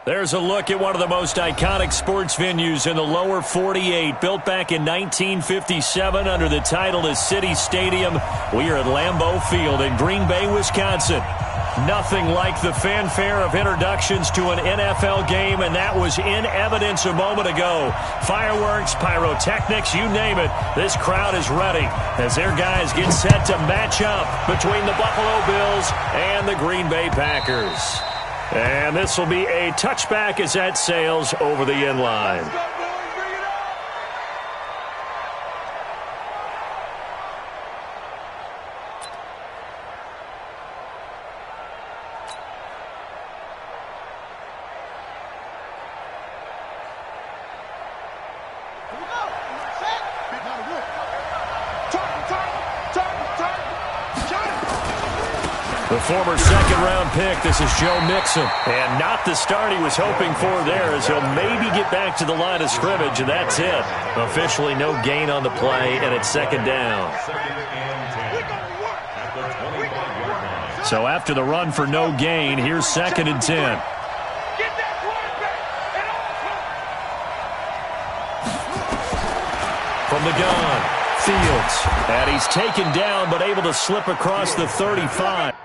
There's a look at one of the most iconic sports venues in the lower 48, built back in 1957 under the title of City Stadium. We are at Lambeau Field in Green Bay, Wisconsin. Nothing like the fanfare of introductions to an NFL game, and that was in evidence a moment ago. Fireworks, pyrotechnics, you name it. This crowd is ready as their guys get set to match up between the Buffalo Bills and the Green Bay Packers. And this will be a touchback as that sails over the end line. The former second-round pick, this is Joe Mixon. And not the start he was hoping for there, as he'll maybe get back to the line of scrimmage, and that's it. Officially no gain on the play, and it's second down. So after the run for no gain, here's 2nd and 10. From the gun, Fields. And he's taken down, but able to slip across the 35.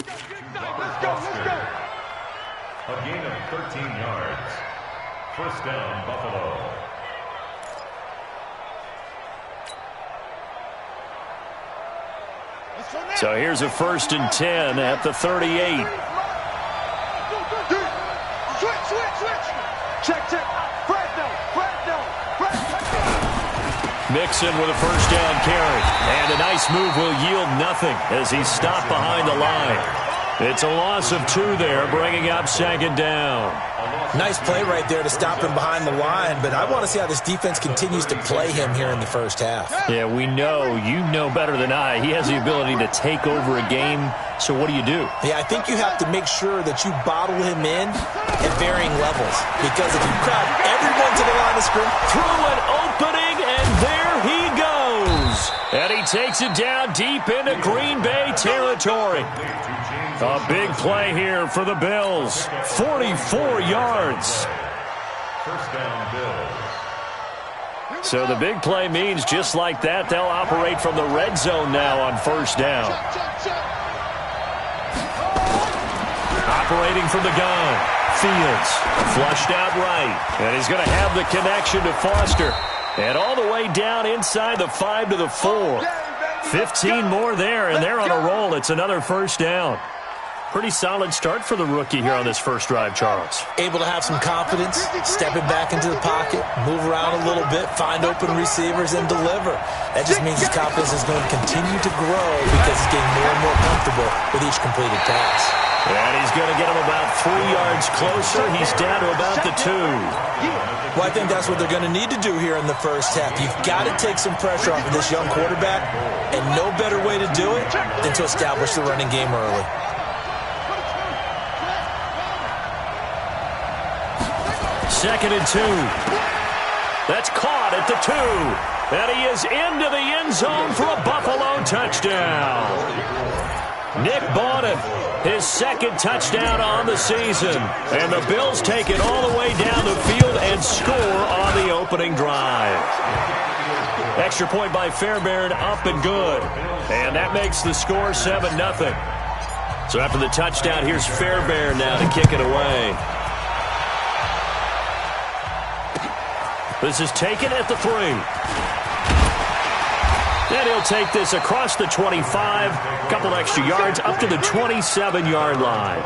Let's go. A gain of 13 yards. First down, Buffalo. So here's a 1st and 10 at the 38. Check. Mixon with a first down carry. And a nice move will yield nothing as he's stopped behind the line. It's a loss of 2 there, bringing up 2nd down. Nice play right there to stop him behind the line, but I want to see how this defense continues to play him here in the first half. Yeah, we know. You know better than I. He has the ability to take over a game, so what do you do? Yeah, I think you have to make sure that you bottle him in at varying levels, because if you crowd everyone to the line of scrimmage, through an opening, and there he goes. And he takes it down deep into Green Bay territory. A big play here for the Bills. 44 yards. First down, Bills. So the big play means just like that, they'll operate from the red zone now on first down. Operating from the gun. Fields flushed out right. And he's going to have the connection to Foster. And all the way down inside the 5 to the 4. 15 more there, and they're on a roll. It's another first down. Pretty solid start for the rookie here on this first drive, Charles. Able to have some confidence, stepping back into the pocket, move around a little bit, find open receivers, and deliver. That just means his confidence is going to continue to grow because he's getting more and more comfortable with each completed pass. And he's going to get him about 3 yards closer. He's down to about the 2. Well, I think that's what they're going to need to do here in the first half. You've got to take some pressure off of this young quarterback, and no better way to do it than to establish the running game early. Second and 2. That's caught at the 2. And he is into the end zone for a Buffalo touchdown. Nick Bawden, his 2nd touchdown on the season. And the Bills take it all the way down the field and score on the opening drive. Extra point by Fairbairn, up and good. And that makes the score 7-0. So after the touchdown, here's Fairbairn now to kick it away. This is taken at the 3. And he'll take this across the 25, couple extra yards, up to the 27-yard line.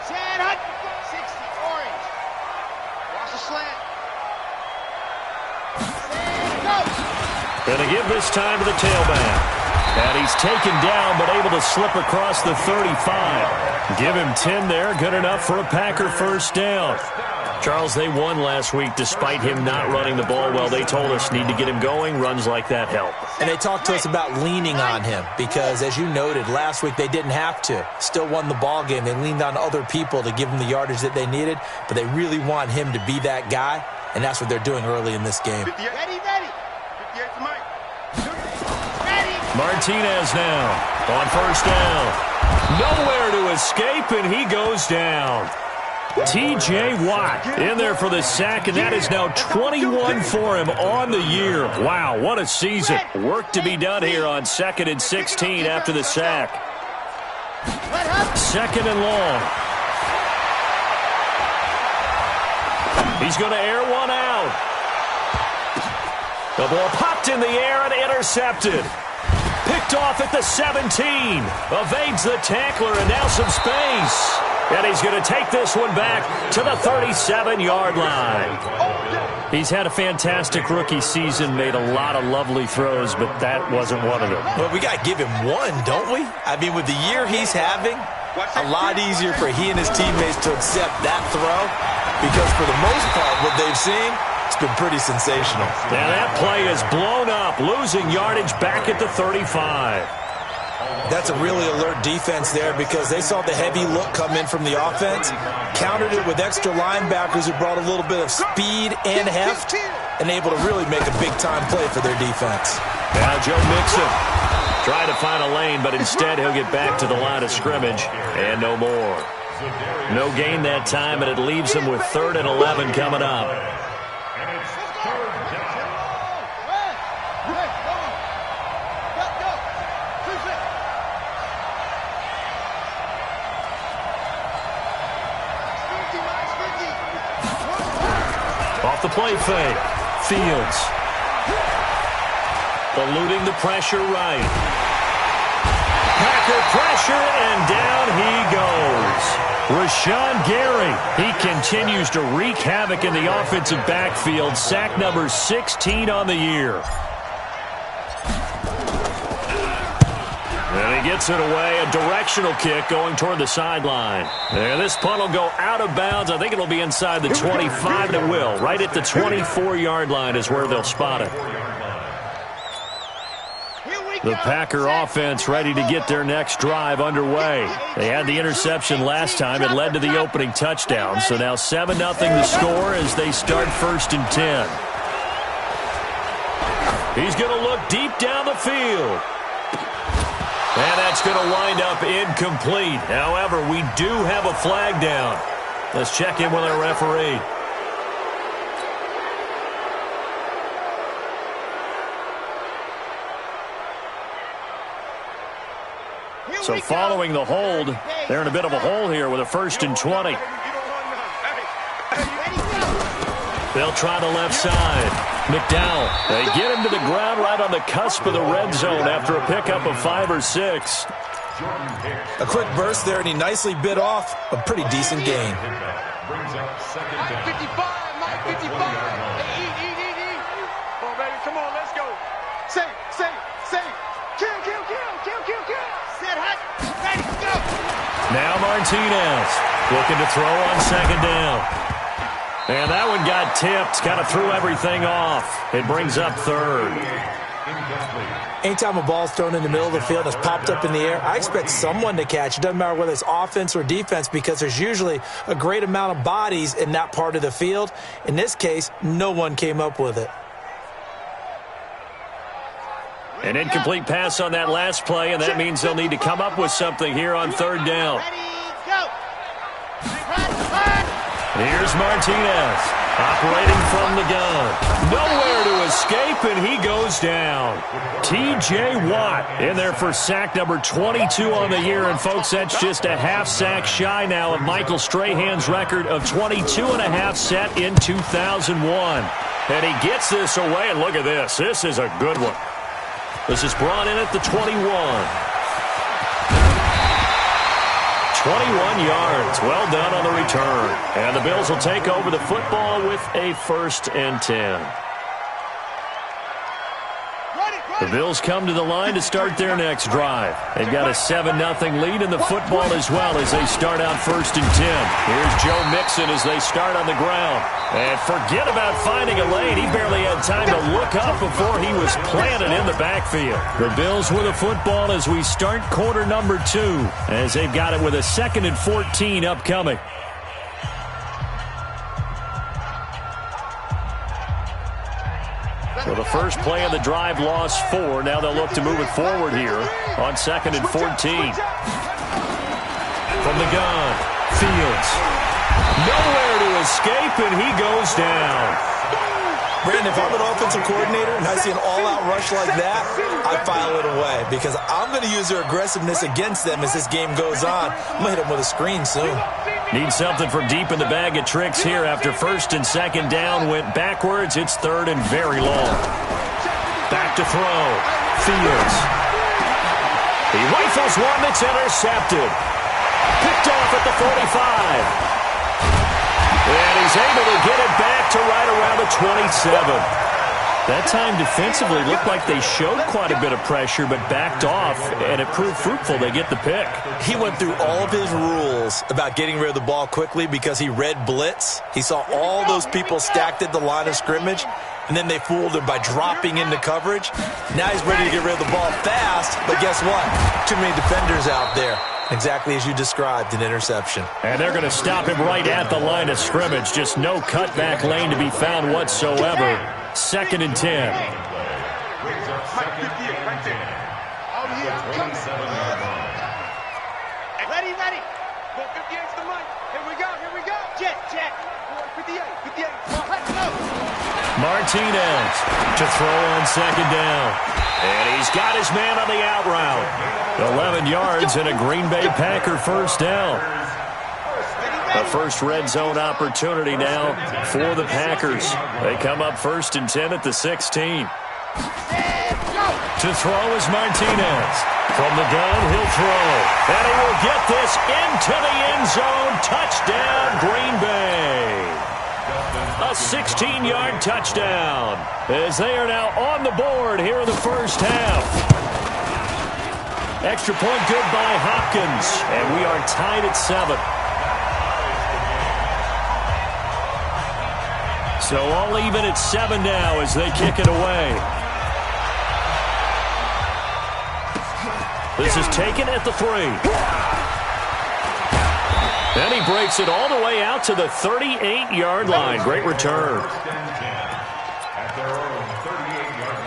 Sand 60, orange. Watch the slant. Going to give this time to the tailback. And he's taken down, but able to slip across the 35. Give him 10 there, good enough for a Packer first down. Charles, they won last week despite him not running the ball well. They told us need to get him going. Runs like that help. And they talked to us about leaning on him because, as you noted, last week they didn't have to. Still won the ball game. They leaned on other people to give them the yardage that they needed, but they really want him to be that guy, and that's what they're doing early in this game. Ready. 58 to Mike. Martinez now on first down. Nowhere to escape, and he goes down. T.J. Watt in there for the sack, and that is now 21 for him on the year. Wow, what a season. Work to be done here on 2nd and 16 after the sack. 2nd and long. He's going to air one out. The ball popped in the air and intercepted. Picked off at the 17. Evades the tackler, and now some space. And he's going to take this one back to the 37-yard line. He's had a fantastic rookie season, made a lot of lovely throws, but that wasn't one of them. Well, we got to give him one, don't we? I mean, with the year he's having, a lot easier for he and his teammates to accept that throw because for the most part, what they've seen, it's been pretty sensational. Now that play is blown up, losing yardage back at the 35. That's a really alert defense there because they saw the heavy look come in from the offense, countered it with extra linebackers who brought a little bit of speed and heft, and able to really make a big-time play for their defense. Now Joe Mixon trying to find a lane, but instead he'll get back to the line of scrimmage and no more. No gain that time, and it leaves him with 3rd and 11 coming up. the play fake. Fields. Eluding the pressure right. Packer pressure, and down he goes. Rashawn Gary, he continues to wreak havoc in the offensive backfield. Sack number 16 on the year. And he gets it away, a directional kick going toward the sideline. And this punt will go out of bounds. I think it'll be inside the 25, and it will. Right at the 24-yard line is where they'll spot it. The Packer offense ready to get their next drive underway. They had the interception last time. It led to the opening touchdown. So now 7-0 the score as they start 1st and 10. He's going to look deep down the field. And that's going to wind up incomplete. However, we do have a flag down. Let's check in with our referee. So following the hold, they're in a bit of a hole here with a 1st and 20. They'll try the left side. McDowell, they get him to the ground right on the cusp of the red zone after a pickup of 5 or 6. A quick burst there, and he nicely bit off a pretty decent gain. Brings up 2nd down. 55, Mike 55. Eat. Oh, baby, come on, let's go. Say. Kill. Set hot, ready, go. Now Martinez looking to throw on 2nd down. And that one got tipped, kind of threw everything off. It brings up 3rd. Anytime a ball's thrown in the middle of the field and it's popped up in the air, I expect someone to catch. It doesn't matter whether it's offense or defense because there's usually a great amount of bodies in that part of the field. In this case, no one came up with it. An incomplete pass on that last play, and that means they'll need to come up with something here on 3rd down. Here's Martinez, operating from the gun. Nowhere to escape, and he goes down. T.J. Watt in there for sack number 22 on the year. And, folks, that's just a half sack shy now of Michael Strahan's record of 22.5 set in 2001. And he gets this away, and look at this. This is a good one. This is brought in at the 21. 21 yards. Well done on the return. And the Bills will take over the football with a 1st and 10. The Bills come to the line to start their next drive. They've got a 7-0 lead in the football as well as they start out 1st and 10. Here's Joe Mixon as they start on the ground. And forget about finding a lane. He barely had time to look up before he was planted in the backfield. The Bills with the football as we start quarter number 2, as they've got it with a 2nd and 14 upcoming. So the first play of the drive lost 4. Now they'll look to move it forward here on 2nd and 14. From the gun, Fields. Nowhere to escape, and he goes down. Brandon, if I'm an offensive coordinator and I see an all-out rush like that, I file it away because I'm going to use their aggressiveness against them as this game goes on. I'm going to hit them with a screen soon. Need something from deep in the bag of tricks here after 1st and 2nd down went backwards. It's 3rd and very long. Back to throw. Fields. He rifles one that's intercepted. Picked off at the 45. And he's able to get it back to right around the 27. That time defensively looked like they showed quite a bit of pressure but backed off, and it proved fruitful. They get the pick. He went through all of his rules about getting rid of the ball quickly because he read blitz. He saw all those people stacked at the line of scrimmage, and then they fooled him by dropping into coverage. Now he's ready to get rid of the ball fast, but guess what? Too many defenders out there. Exactly as you described, an interception. And they're going to stop him right at the line of scrimmage. Just no cutback lane to be found whatsoever. 2nd and 10. Ready. Go 58's the mic. Here we go. Jet. 58. Let's go. Martinez to throw on 2nd down. And he's got his man on the out route. 11 yards and a Green Bay Packer 1st down. A first red zone opportunity now for the Packers. They come up 1st and 10 at the 16. To throw is Martinez. From the gun, he'll throw. And he will get this into the end zone. Touchdown, Green Bay. A 16-yard touchdown as they are now on the board here in the first half. Extra point good by Hopkins. And we are tied at 7. So all even at 7 now as they kick it away. This is taken at the 3. And he breaks it all the way out to the 38-yard line. Great return. At their own 38-yard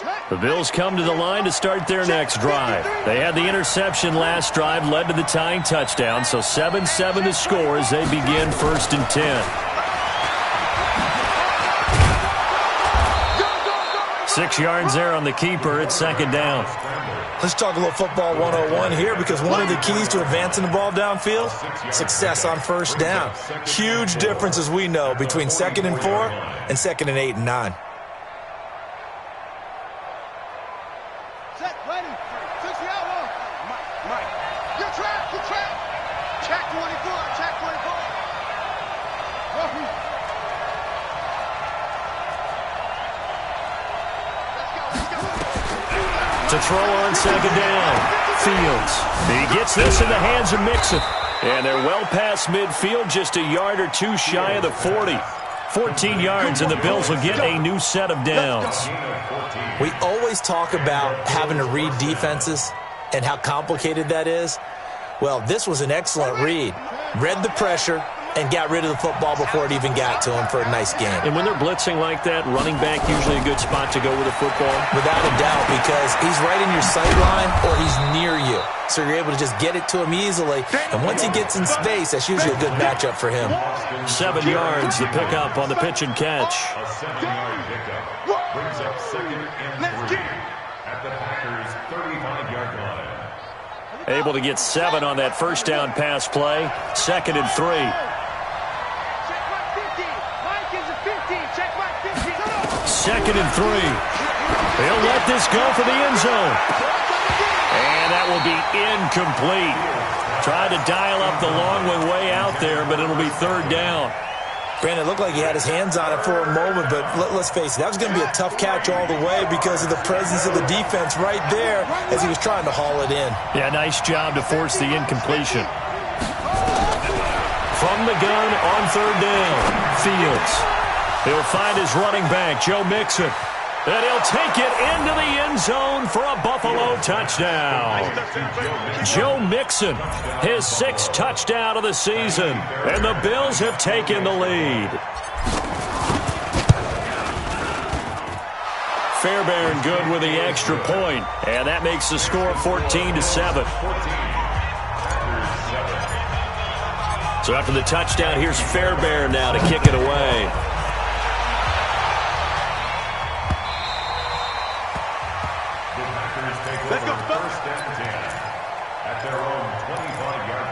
line. The Bills come to the line to start their next drive. They had the interception last drive, led to the tying touchdown. So 7-7 the score as they begin 1st and 10. 6 yards there on the keeper. It's 2nd down. Let's talk a little football 101 here, because one of the keys to advancing the ball downfield, success on 1st down. Huge difference, as we know, between 2nd and 4 and 2nd and 8 and 9. Set, ready. 60 out one. Mike. Good track. Check 24. Check 24. To throw on 2nd down. Fields. He gets this in the hands of Mixon. And they're well past midfield, just a yard or 2 shy of the 40. 14 yards, and the Bills will get a new set of downs. We always talk about having to read defenses and how complicated that is. Well, this was an excellent read. Read the pressure and got rid of the football before it even got to him for a nice game. And when they're blitzing like that, running back usually a good spot to go with the football? Without a doubt, because he's right in your sight line or he's near you. So you're able to just get it to him easily. And once he gets in space, that's usually a good matchup for him. 7 yards, the pickup on the pitch and catch. A 7-yard pickup brings up 2nd and 3 at the Packers' 35-yard line. Able to get 7 on that first down pass play. 2nd and 3. 2nd and 3. They'll let this go for the end zone. And that will be incomplete. Tried to dial up the long one way out there, but it'll be 3rd down. Brandon, it looked like he had his hands on it for a moment, but let's face it, that was going to be a tough catch all the way because of the presence of the defense right there as he was trying to haul it in. Yeah, nice job to force the incompletion. From the gun on 3rd down, Fields. He'll find his running back, Joe Mixon. And he'll take it into the end zone for a Buffalo touchdown. Joe Mixon, his 6th touchdown of the season. And the Bills have taken the lead. Fairbairn good with the extra point. And that makes the score 14-7. So after the touchdown, here's Fairbairn now to kick it away. Let's go. 1st and 10 at their own 25-yard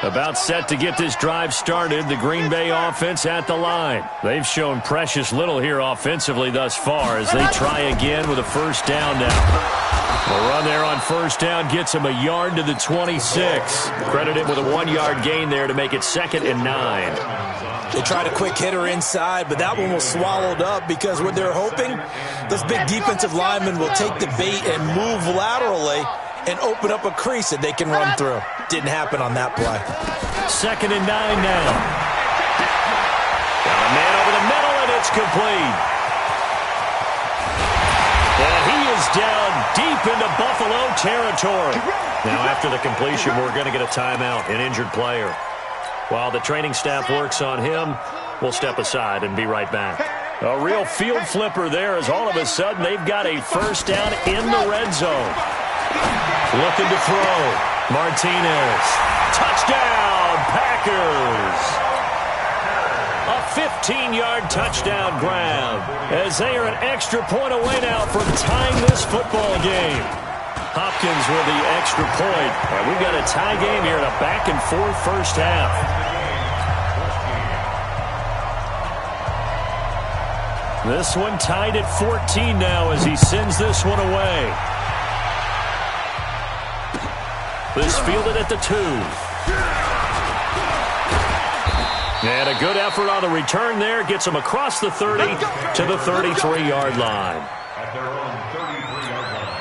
line. About set to get this drive started, the Green Bay offense at the line. They've shown precious little here offensively thus far as they try again with a 1st down now. The run there on 1st down gets him a yard to the 26. Credit him with a 1-yard gain there to make it 2nd and 9. They tried a quick hitter inside, but that one was swallowed up because what they're hoping, those big defensive linemen will take the bait and move laterally and open up a crease that they can run through. Didn't happen on that play. 2nd and 9 now. Got a man over the middle, and it's complete. And he is down deep into Buffalo territory. Now, after the completion, we're going to get a timeout, an injured player. While the training staff works on him, we'll step aside and be right back. A real field flipper there as all of a sudden they've got a 1st down in the red zone. Looking to throw. Martinez. Touchdown, Packers. A 15-yard touchdown grab, as they are an extra point away now from tying this football game. Hopkins with the extra point, and we've got a tie game here in a back-and-forth first half. This one tied at 14 now as he sends this one away. This fielded at the 2. And a good effort on the return there. Gets him across the 30 to the 33-yard line. At their own 33-yard line.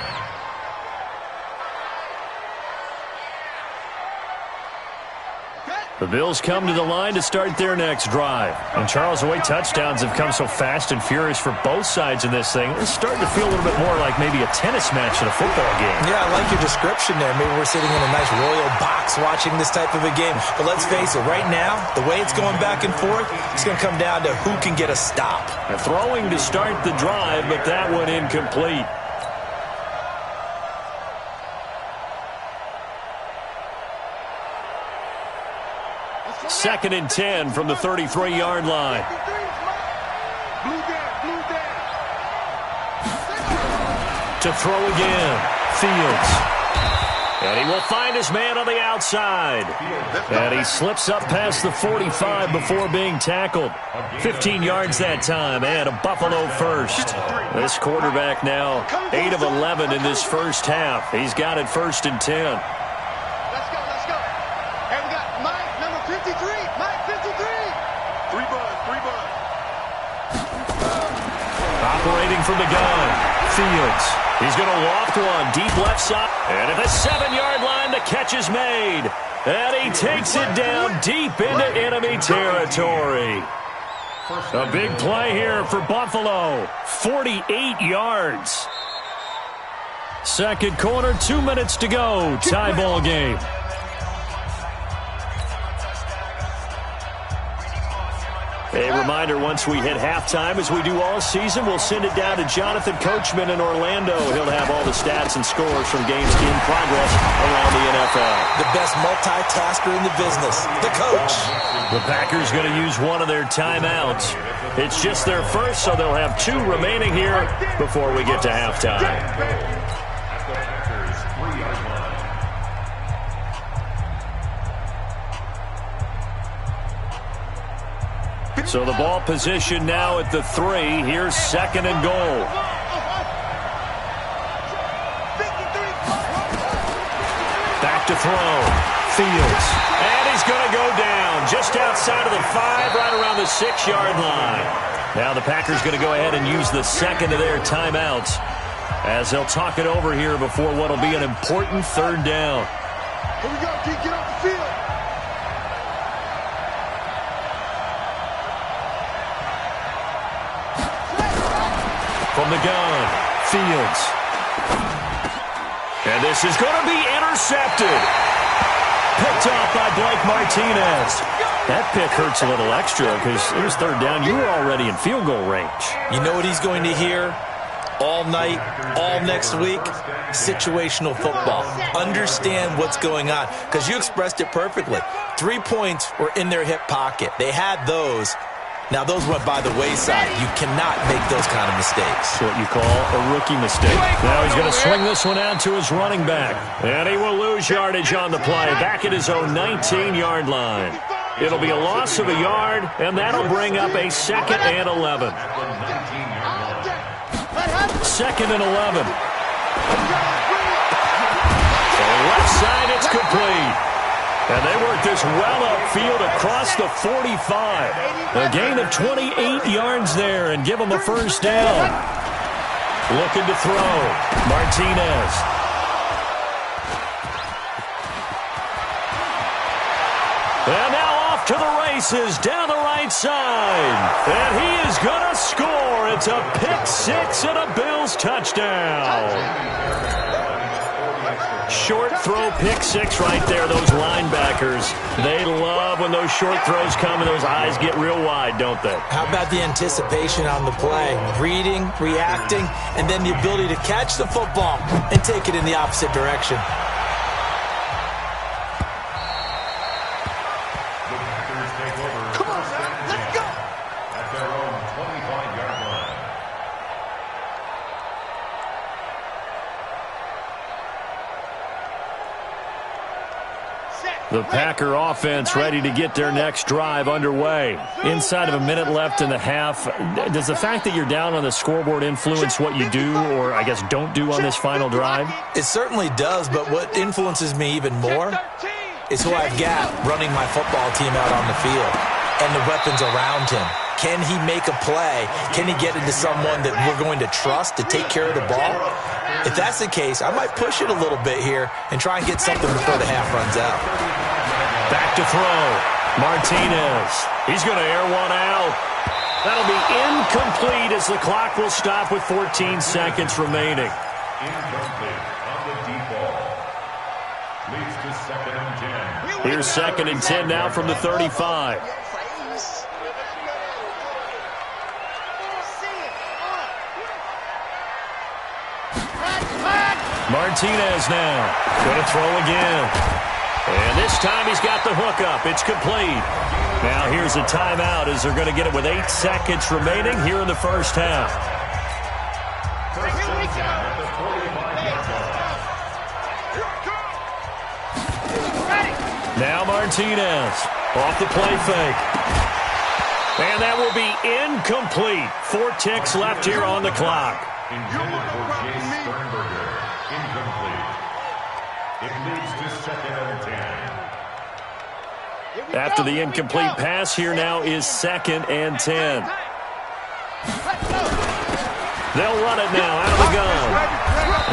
The Bills come to the line to start their next drive. And Charles, the way touchdowns have come so fast and furious for both sides in this thing, it's starting to feel a little bit more like maybe a tennis match than a football game. Yeah, I like your description there. Maybe we're sitting in a nice royal box watching this type of a game. But let's face it, right now, the way it's going back and forth, it's going to come down to who can get a stop. A throwing to start the drive, but that one incomplete. Second and 10 from the 33-yard line. To throw again, Fields. And he will find his man on the outside. And he slips up past the 45 before being tackled. 15 yards that time, and a Buffalo first. This quarterback now 8 of 11 in this first half. He's got it first and 10. Operating from the gun, Fields. He's going to loft one deep left side. And at the 7-yard line, the catch is made. And he takes it down deep into enemy territory. A big play here for Buffalo. 48 yards. Second quarter, 2 minutes to go. Tie ball game. A reminder, once we hit halftime, as we do all season, we'll send it down to Jonathan Coachman in Orlando. He'll have all the stats and scores from games in progress around the NFL. The best multitasker in the business, the coach. The Packers going to use one of their timeouts. It's just their first, so they'll have 2 remaining here before we get to halftime. So the ball position now at the 3. Here's second and goal. Back to throw. Fields. And he's going to go down just outside of the 5, right around the 6-yard line. Now the Packers going to go ahead and use the second of their timeouts as they'll talk it over here before what will be an important third down. Here we go, D. Get off the field. From the gun, Fields. And this is going to be intercepted. Picked off by Blake Martinez. That pick hurts a little extra because it was third down. You were already in field goal range. You know what he's going to hear all night, all next week? Situational football. Understand what's going on, because you expressed it perfectly. 3 points were in their hip pocket. They had those. Now, those went by the wayside. You cannot make those kind of mistakes. It's what you call a rookie mistake. Now he's going to swing this one out to his running back. And he will lose yardage on the play, back at his own 19-yard line. It'll be a loss of a yard, and that'll bring up a 2nd and 11. 2nd and 11. So left side, it's complete. And they work this well upfield across the 45. A gain of 28 yards there and give them a first down. Looking to throw. Martinez. And now off to the races down the right side. And he is going to score. It's a pick-6 and a Bills touchdown. Short throw, pick-6 right there. Those linebackers, they love when those short throws come and those eyes get real wide, don't they? How about the anticipation on the play? Reading, reacting, and then the ability to catch the football and take it in the opposite direction. Come on, man. Let's go. The Packer offense ready to get their next drive underway. Inside of a minute left in the half, does the fact that you're down on the scoreboard influence what you do, or I guess don't do on this final drive? It certainly does, but what influences me even more is who I've got running my football team out on the field and the weapons around him. Can he make a play? Can he get into someone that we're going to trust to take care of the ball? If that's the case, I might push it a little bit here and try and get something before the half runs out. Back to throw. Martinez. He's going to air one out. That'll be incomplete as the clock will stop with 14 seconds remaining. Incomplete on the deep ball. Leads to 2nd and 10. Here's 2nd and 10 now from the 35. Martinez now. Going to throw again. And this time he's got the hookup. It's complete. Now here's a timeout as they're going to get it with 8 seconds remaining here in the first half. Now Martinez off the play fake. And that will be incomplete. 4 ticks left here on the clock. Intended for Jay Sternberger. Incomplete. It leads to 2nd and 10. After the incomplete pass, here now is 2nd and 10. They'll run it now out of the gun.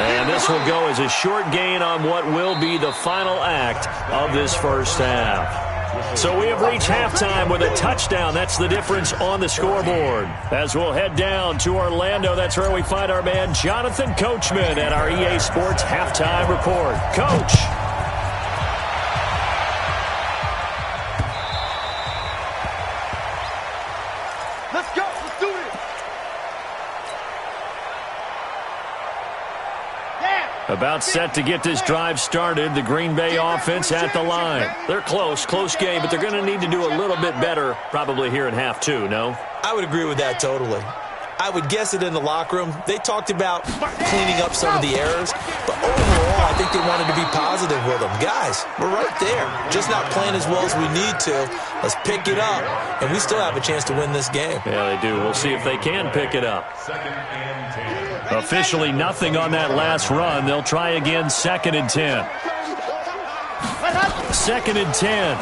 And this will go as a short gain on what will be the final act of this first half. So we have reached halftime with a touchdown. That's the difference on the scoreboard. As we'll head down to Orlando, that's where we find our man Jonathan Coachman at our EA Sports Halftime Report. Coach. Let's go. Let's do this. About set to get this drive started. The Green Bay offense at the line. They're close game, but they're going to need to do a little bit better probably here in half 2, no? I would agree with that totally. I would guess it in the locker room. They talked about cleaning up some of the errors, but overall, I think they wanted to be positive with them. Guys, we're right there. Just not playing as well as we need to. Let's pick it up, and we still have a chance to win this game. Yeah, they do. We'll see if they can pick it up. 2nd and 10. Officially nothing on that last run. They'll try again, 2nd and 10. 2nd and 10.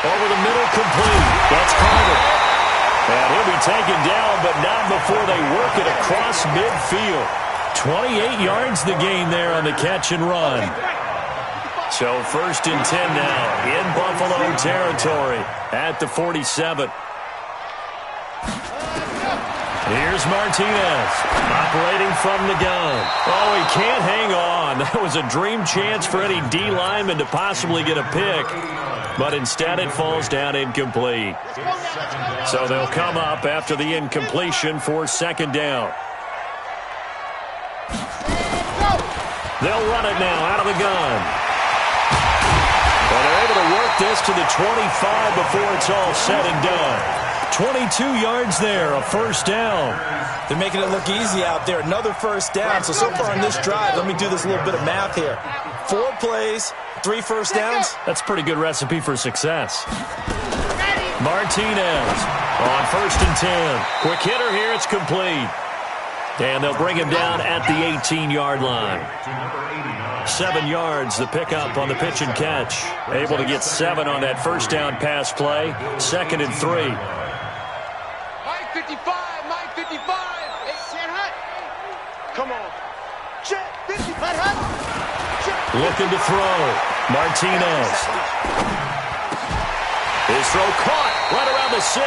Over the middle, complete. That's Carter. And he'll be taken down, but not before they work it across midfield. 28 yards the gain there on the catch and run. So 1st and 10 now in Buffalo territory at the 47. Here's Martinez operating from the gun. Oh, he can't hang on. That was a dream chance for any D lineman to possibly get a pick. But instead it falls down incomplete. So they'll come up after the incompletion for 2nd down. They'll run it now out of the gun. Well, they're able to work this to the 25 before it's all said and done. 22 yards there, a 1st down. They're making it look easy out there. Another 1st down. So far in this drive, let me do this little bit of math here. 4 plays, 3 1st downs. That's a pretty good recipe for success. Martinez on 1st and 10. Quick hitter here, it's complete. And they'll bring him down at the 18-yard line. 7 yards, the pickup on the pitch and catch. Able to get 7 on that 1st down pass play. 2nd and 3. Mike 55, Mike 55. Hey, Shan Hut. Come on. Check, 50, Hut. Looking to throw. Martinez. His throw caught right around the 6.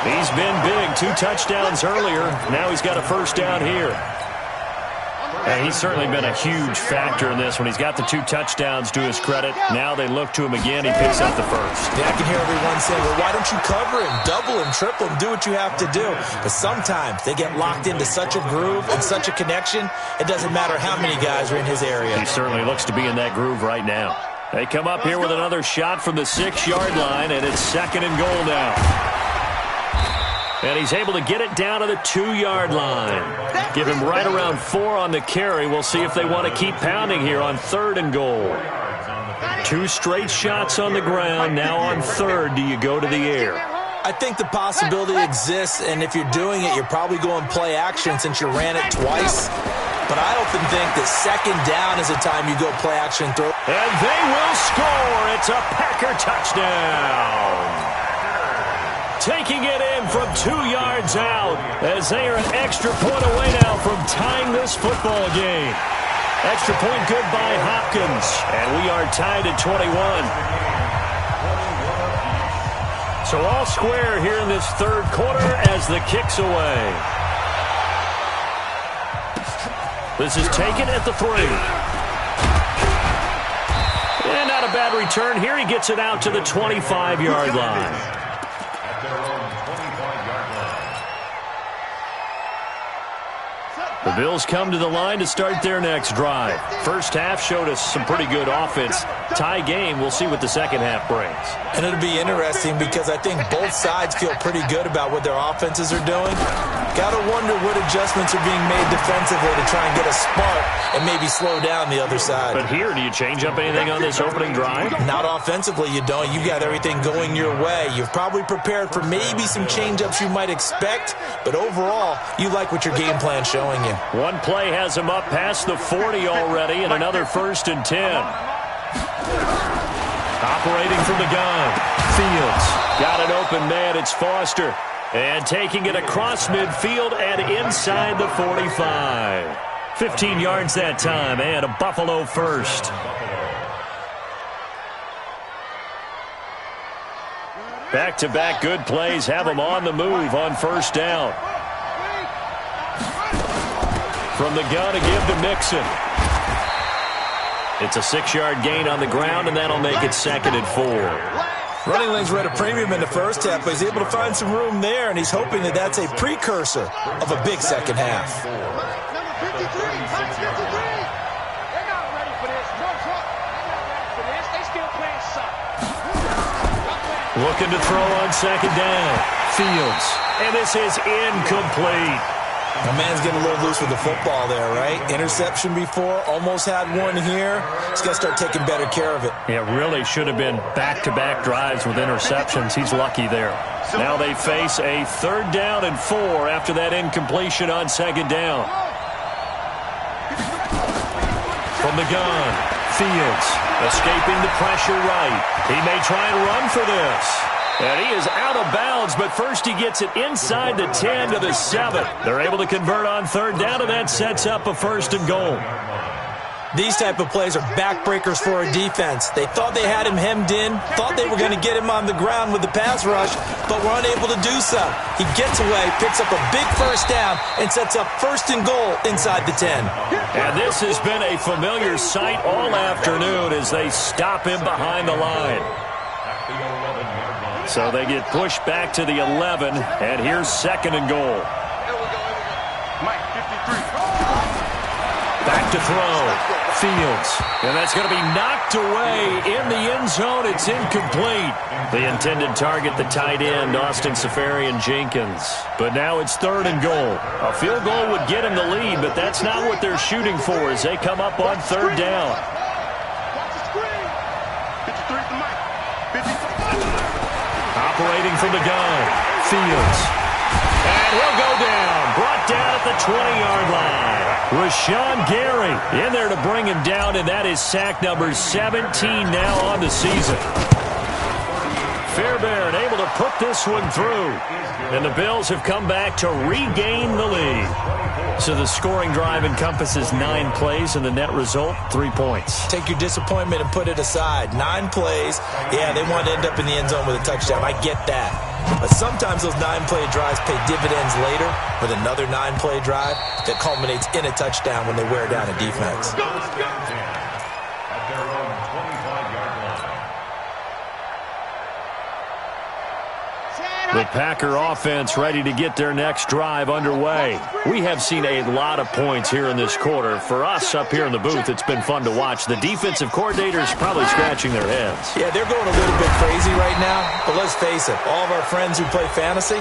He's been big. 2 touchdowns earlier. Now he's got a 1st down here. And he's certainly been a huge factor in this when he's got the 2 touchdowns to his credit. Now they look to him again. He picks up the 1st. Yeah, I can hear everyone saying, well, why don't you cover him, double him, triple him, do what you have to do. But sometimes they get locked into such a groove and such a connection, it doesn't matter how many guys are in his area. He certainly looks to be in that groove right now. They come up here with another shot from the 6-yard line, and it's 2nd and goal now. And he's able to get it down to the 2-yard line. Give him right around 4 on the carry. We'll see if they want to keep pounding here on 3rd and goal. 2 straight shots on the ground. Now on 3rd, do you go to the air? I think the possibility exists, and if you're doing it, you're probably going play action since you ran it twice. But I often think that 2nd down is the time you go play action throw. And they will score. It's a Packer touchdown. Taking it in from 2 yards out as they are an extra point away now from tying this football game. Extra point good by Hopkins, and we are tied at 21. So all square here in this 3rd quarter as the kick's away. This is taken at the 3. And not a bad return here. He gets it out to the 25-yard line. The Bills come to the line to start their next drive. First half showed us some pretty good offense. Tie game, we'll see what the second half brings. And it'll be interesting because I think both sides feel pretty good about what their offenses are doing. Got to wonder what adjustments are being made defensively to try and get a spark and maybe slow down the other side. But here, do you change up anything on this opening drive? Not offensively, you don't. You got everything going your way. You've probably prepared for maybe some change-ups you might expect, but overall, you like what your game plan's showing you. One play has him up past the 40 already, and another 1st and 10. Operating from the gun, Fields. Got an open man, it's Foster. And taking it across midfield and inside the 45. 15 yards that time, and a Buffalo first. Back-to-back good plays have them on the move on 1st down. From the gun to give to Mixon. It's a 6-yard gain on the ground, and that'll make it 2nd and 4. Running lanes were at a premium in the first half, but he's able to find some room there, and he's hoping that that's a precursor of a big second half. Number 53, times 53. They're not ready for this. No talk. They're not ready for this. They still playing suck. Looking to throw on 2nd down. Fields. And this is incomplete. My man's getting a little loose with the football there, right? Interception before, almost had one here. He's got to start taking better care of it. It really should have been back-to-back drives with interceptions. He's lucky there. Now they face a 3rd down and 4 after that incompletion on 2nd down. From the gun, Fields escaping the pressure right. He may try and run for this. And he is out of bounds, but first he gets it inside the 10 to the 7. They're able to convert on 3rd down, and that sets up a 1st and goal. These type of plays are backbreakers for a defense. They thought they had him hemmed in, thought they were going to get him on the ground with the pass rush, but were unable to do so. He gets away, picks up a big 1st down, and sets up 1st and goal inside the 10. And this has been a familiar sight all afternoon as they stop him behind the line. So they get pushed back to the 11, and here's 2nd and goal. Mike, 53. Back to throw. Fields. And that's going to be knocked away in the end zone. It's incomplete. The intended target, the tight end, Austin Seferian-Jenkins. But now it's 3rd and goal. A field goal would get him the lead, but that's not what they're shooting for as they come up on 3rd down. Watch the screen. 53 to Mike. 53. Operating from the gun. Fields. And he'll go down. Brought down at the 20-yard line. Rashawn Gary in there to bring him down, and that is sack number 17 now on the season. Fairbairn able to put this one through. And the Bills have come back to regain the lead. So the scoring drive encompasses 9 plays, and the net result, 3 points. Take your disappointment and put it aside. 9 plays. Yeah, they want to end up in the end zone with a touchdown. I get that. But sometimes those 9-play drives pay dividends later with another 9-play drive that culminates in a touchdown when they wear down a defense. At their own 25-yard line. The Packer offense ready to get their next drive underway. We have seen a lot of points here in this quarter. For us up here in the booth, it's been fun to watch. The defensive coordinators probably scratching their heads. Yeah, they're going a little bit crazy right now. But let's face it, all of our friends who play fantasy,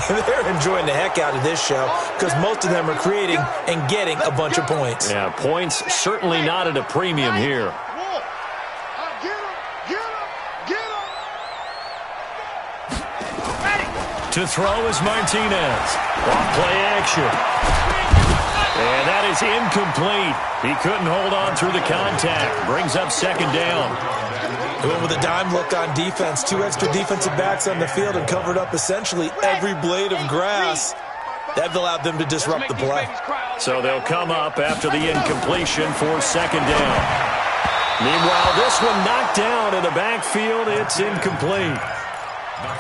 they're enjoying the heck out of this show because most of them are creating and getting a bunch of points. Yeah, points certainly not at a premium here. To throw is Martinez. Off play action. And that is incomplete. He couldn't hold on through the contact. Brings up second down. Going with a dime look on defense. 2 extra defensive backs on the field and covered up essentially every blade of grass. That allowed them to disrupt the play. So they'll come up after the incompletion for second down. Meanwhile, this one knocked down in the backfield. It's incomplete.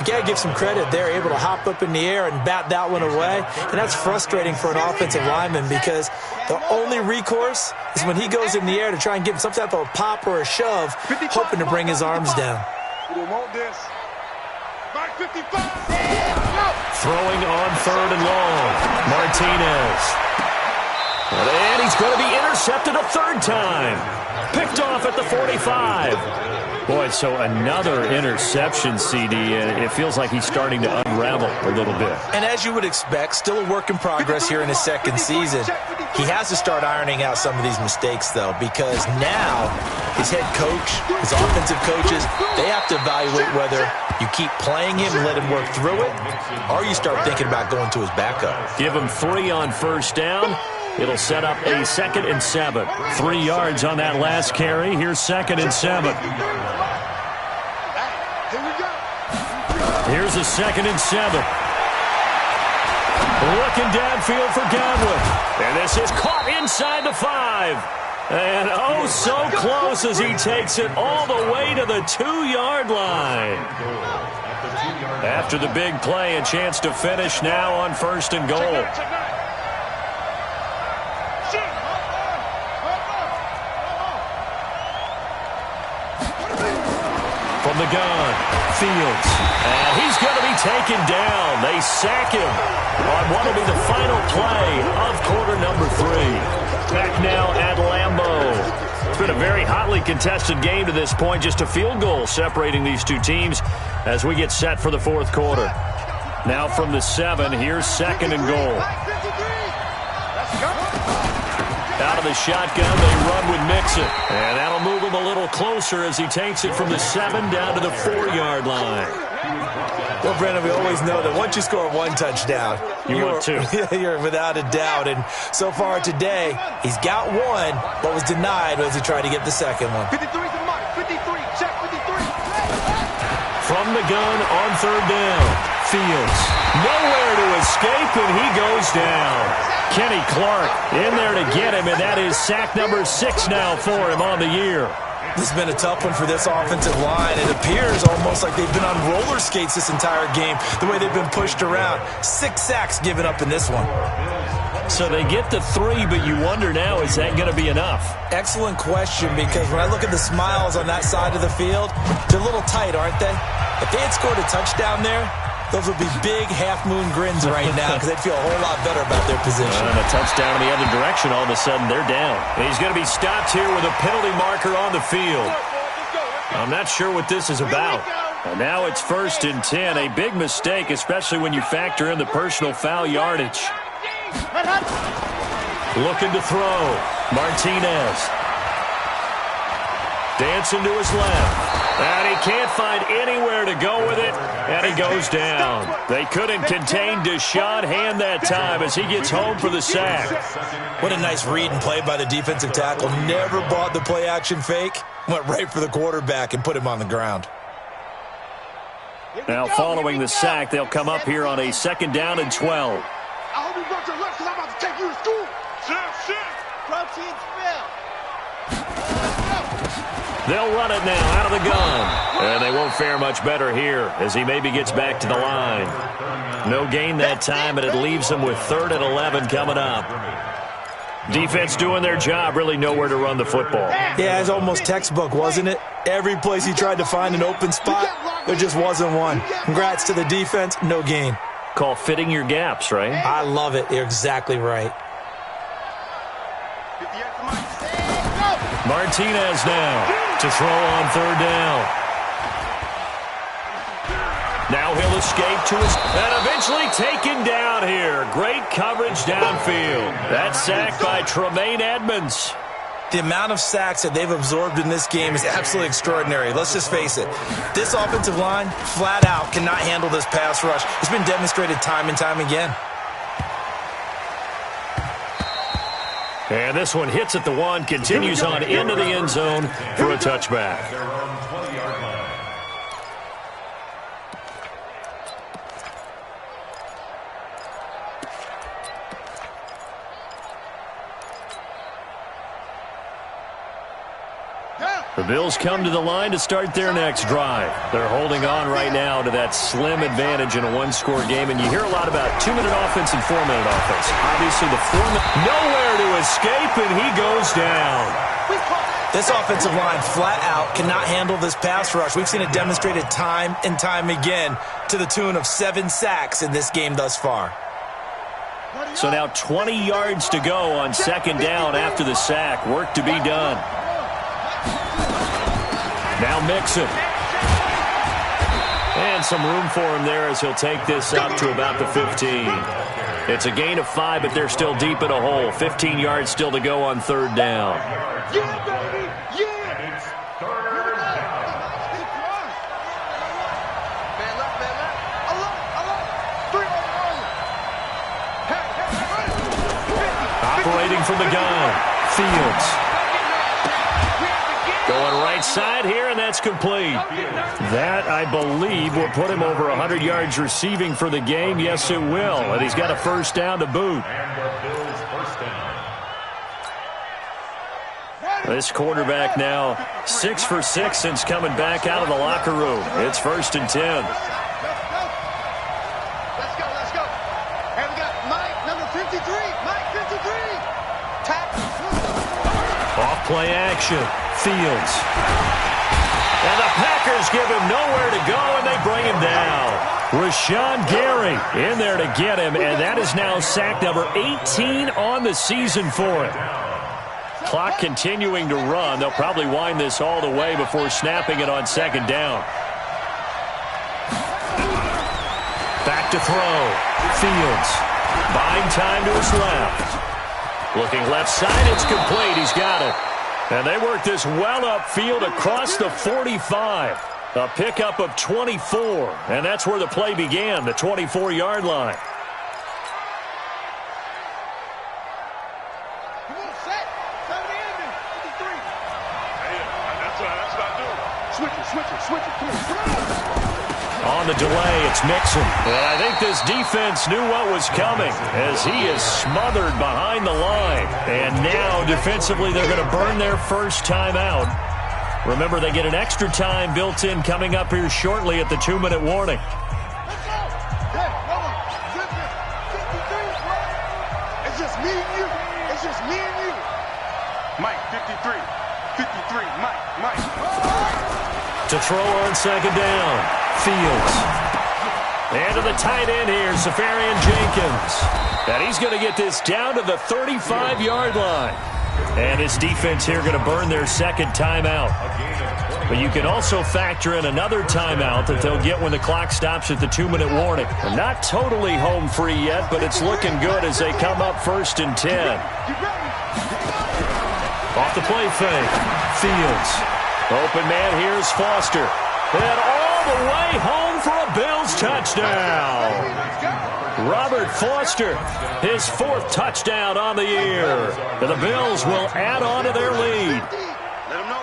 You got to give some credit. They're able to hop up in the air and bat that one away. And that's frustrating for an offensive lineman because the only recourse is when he goes in the air to try and give him some type of a pop or a shove, hoping to bring his arms down. Throwing on third and long. Martinez. And he's going to be intercepted a third time. Picked off at the 45. Boy, so another interception, CD. It feels like he's starting to unravel a little bit. And as you would expect, still a work in progress here in his second season. He has to start ironing out some of these mistakes, though, because now his head coach, his offensive coaches, they have to evaluate whether you keep playing him and let him work through it, or you start thinking about going to his backup. Give him 3 on first down. It'll set up a 2nd and 7. 3 yards on that last carry. Here's 2nd and 7. Here's a 2nd and 7. Looking downfield for Godwin. And this is caught inside the 5. And oh, so close as he takes it all the way to the 2-yard line. After the big play, a chance to finish now on 1st and goal. From the gun, Fields. And he's going to be taken down. They sack him on what will be the final play of quarter number 3. Back now at Lambeau. It's been a very hotly contested game to this point. Just a field goal separating these two teams as we get set for the fourth quarter. Now from the 7, here's 2nd and goal. Out of the shotgun, they run with Mixon. And that'll move him a little closer as he takes it from the 7 down to the 4-yard line. Well, Brendan, we always know that once you score 1 touchdown, you're without a doubt. And so far today, he's got 1, but was denied as he tried to get the second one. 53 is the mark. 53. Check 53. From the gun on 3rd down. Fields. Nowhere to escape, and he goes down. Kenny Clark in there to get him, and that is sack number 6 now for him on the year. This has been a tough one for this offensive line. It appears almost like they've been on roller skates this entire game, the way they've been pushed around. 6 sacks given up in this one. So they get the 3, but you wonder now, is that going to be enough? Excellent question, because when I look at the smiles on that side of the field, they're a little tight, aren't they? If they had scored a touchdown there, those would be big half-moon grins right now because they'd feel a whole lot better about their position. And a touchdown in the other direction, all of a sudden they're down. And he's going to be stopped here with a penalty marker on the field. I'm not sure what this is about. And now it's 1st and 10. A big mistake, especially when you factor in the personal foul yardage. Looking to throw. Martinez. Dancing to his left. And he can't find anywhere to go with it, and he goes down. They couldn't contain Deshaun Hand that time as he gets home for the sack. What a nice read and play by the defensive tackle. Never bought the play-action fake. Went right for the quarterback and put him on the ground. Now following the sack, they'll come up here on a 2nd down and 12. I hope you brought your lunch because I'm about to take you to school. Shit. Protein spill. They'll run it now out of the gun. And they won't fare much better here as he maybe gets back to the line. No gain that time, and it leaves them with 3rd and 11 coming up. Defense doing their job, really nowhere to run the football. Yeah, it's almost textbook, wasn't it? Every place he tried to find an open spot, There just wasn't one. Congrats to the defense, no gain. Call fitting your gaps, right? I love it. You're exactly right. Martinez now to throw on third down. Now he'll escape to his... and eventually taken down here. Great coverage downfield. That sack by Tremaine Edmunds. The amount of sacks that they've absorbed in this game is absolutely extraordinary. Let's just face it. This offensive line, flat out, cannot handle this pass rush. It's been demonstrated time and time again. And this one hits at the one, continues on into the end zone for a touchback. The Bills come to the line to start their next drive. They're holding on right now to that slim advantage in a one-score game, and you hear a lot about 2-minute offense and 4-minute offense. Obviously, the 4-minute, nowhere to escape, and he goes down. This offensive line flat out cannot handle this pass rush. We've seen it demonstrated time and time again to the tune of 7 sacks in this game thus far. So now 20 yards to go on second down after the sack. Work to be done. Now Mixon. And some room for him there as he'll take this up to about the 15. It's a gain of 5, but they're still deep in a hole. 15 yards still to go on third down. Yeah, baby! Yeah! And it's third down. Man left, man left. Alone. 3 on 1. Hey. Operating from the gun. Fields. Going right side here, and that's complete. That, I believe, will put him over 100 yards receiving for the game. Yes, it will. And he's got a first down to boot. And the Bills' first down. This quarterback now 6 for 6 since coming back out of the locker room. It's 1st and 10. Let's go. And we got Mike, number 53. Mike, 53. Tap. Off play action. Fields. And the Packers give him nowhere to go, and they bring him down. Rashawn Gary in there to get him, and that is now sack number 18 on the season for him. Clock continuing to run. They'll probably wind this all the way before snapping it on second down. Back to throw. Fields. Buying time to his left. Looking left side, it's complete. He's got it. And they work this well upfield across the 45. A pickup of 24. And that's where the play began, the 24-yard line. Come on, set. Come in, 53. That's what I do. Switch it. Come on. On the delay, it's Mixon. And I think this defense knew what was coming as he is smothered behind the line. And now, defensively, they're going to burn their first timeout. Remember, they get an extra time built in coming up here shortly at the 2-minute warning. It's just me and you. Mike, 53. Mike. To throw on second down, Fields. And to the tight end here, Safarian Jenkins. And he's going to get this down to the 35-yard line. And his defense here going to burn their second timeout. But you can also factor in another timeout that they'll get when the clock stops at the 2-minute warning. They're not totally home free yet, but it's looking good as they come up 1st and 10. Off the play fake, Fields. Open man, here's Foster. And all the way home for a Bills touchdown. Robert Foster, his 4th touchdown on the year. And the Bills will add on to their lead. Let him know.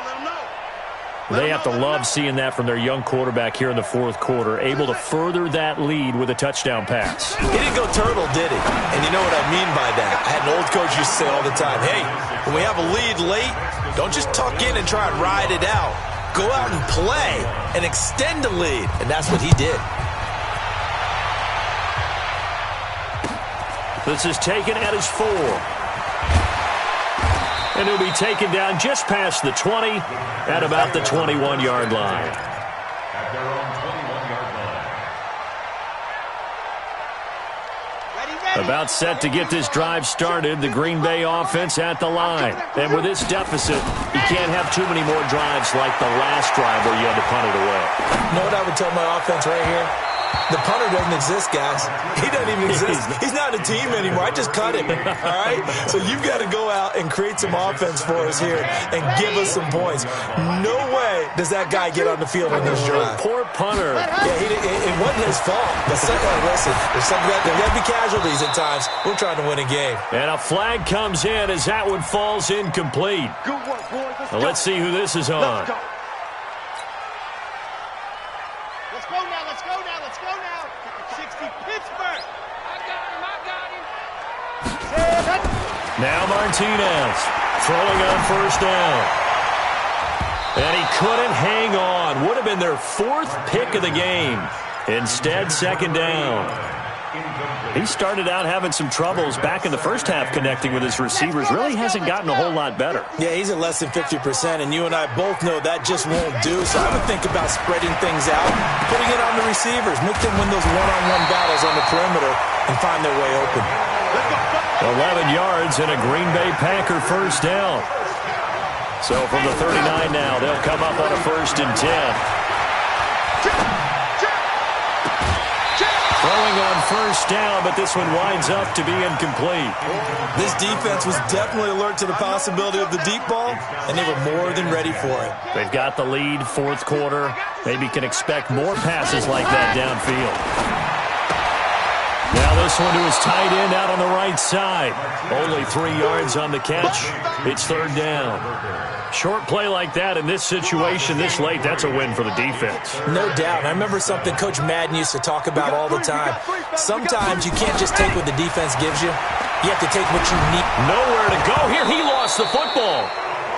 They have to love seeing that from their young quarterback here in the 4th quarter, able to further that lead with a touchdown pass. He didn't go turtle, did he? And you know what I mean by that. I had an old coach used to say all the time, hey, when we have a lead late, don't just tuck in and try and ride it out. Go out and play and extend the lead. And that's what he did. This is taken at his 4. And he'll be taken down just past the 20 at about the 21-yard line. At their own About set to get this drive started, the Green Bay offense at the line. And with this deficit, you can't have too many more drives like the last drive where you had to punt it away. You know what I would tell my offense right here? The punter doesn't exist, guys. He doesn't even exist. He's not a team anymore. I just cut him, all right? So you've got to go out and create some offense for us here and give us some points. No way does that guy get on the field on this drive. Poor punter. Yeah, it wasn't his fault. But listen, there's got to be casualties at times. We're trying to win a game. And a flag comes in as that one falls incomplete. Good work, boys. Let's see who this is on. Let's go now. 60 Pittsburgh. I got him. Now Martinez throwing on first down. And he couldn't hang on. Would have been their 4th pick of the game. Instead, second down. He started out having some troubles back in the first half connecting with his receivers. Really hasn't gotten a whole lot better. Yeah, he's at less than 50%, and you and I both know that just won't do. So I would think about spreading things out, putting it on the receivers, make them win those one-on-one battles on the perimeter and find their way open. 11 yards and a Green Bay Packer first down. So from the 39 now, they'll come up on a 1st and 10. Throwing on first down, but this one winds up to be incomplete. This defense was definitely alert to the possibility of the deep ball, and they were more than ready for it. They've got the lead, 4th quarter. Maybe can expect more passes like that downfield. Now this one to his tight end out on the right side. Only 3 yards on the catch. It's 3rd down. Short play like that in this situation this late, that's a win for the defense. No doubt. I remember something Coach Madden used to talk about all the time. Sometimes you can't just take what the defense gives you. You have to take what you need. Nowhere to go here. He lost the football.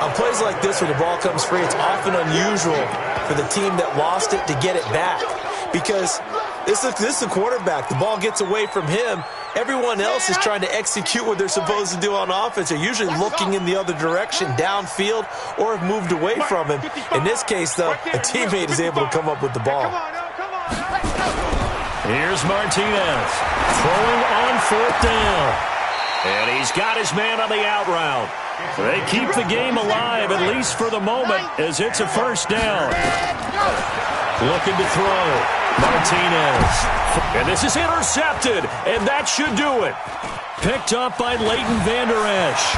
On plays like this where the ball comes free, it's often unusual for the team that lost it to get it back. Because this is a quarterback. The ball gets away from him. Everyone else is trying to execute what they're supposed to do on offense. They're usually looking in the other direction, downfield, or have moved away from him. In this case, though, a teammate is able to come up with the ball. Here's Martinez throwing on 4th down. And he's got his man on the out route. They keep the game alive, at least for the moment, as it's a 1st down. Looking to throw. Martinez. And this is intercepted, and that should do it. Picked up by Leighton Vander Esch.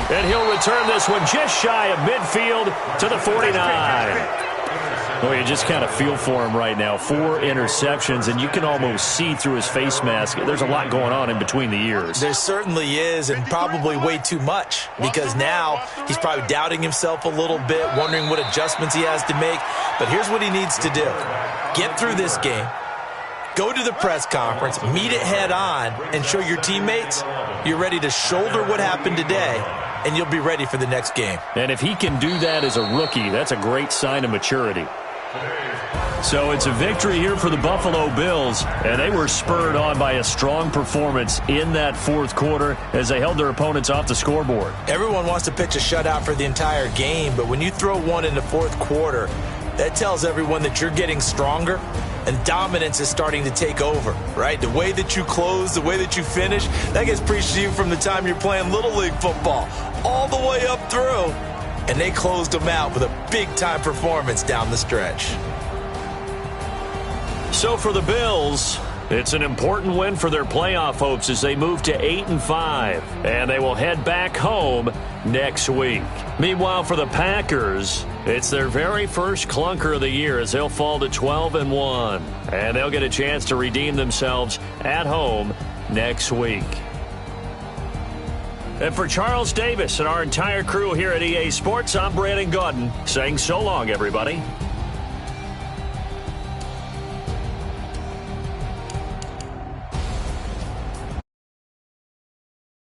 And he'll return this one just shy of midfield to the 49. Well, you just kind of feel for him right now. 4 interceptions, and you can almost see through his face mask. There's a lot going on in between the ears. There certainly is, and probably way too much, because now he's probably doubting himself a little bit, wondering what adjustments he has to make. But here's what he needs to do. Get through this game, go to the press conference, meet it head on, and show your teammates you're ready to shoulder what happened today, and you'll be ready for the next game. And if he can do that as a rookie, that's a great sign of maturity. So it's a victory here for the Buffalo Bills, and they were spurred on by a strong performance in that 4th quarter as they held their opponents off the scoreboard. Everyone wants to pitch a shutout for the entire game, but when you throw one in the 4th quarter, that tells everyone that you're getting stronger and dominance is starting to take over, right? The way that you close, the way that you finish, that gets preached to you from the time you're playing Little League football all the way up through. And they closed them out with a big-time performance down the stretch. So for the Bills, it's an important win for their playoff hopes as they move to 8-5, and they will head back home next week. Meanwhile, for the Packers, it's their very first clunker of the year as they'll fall to 12-1, and they'll get a chance to redeem themselves at home next week. And for Charles Davis and our entire crew here at EA Sports, I'm Brandon Gaudin saying so long, everybody.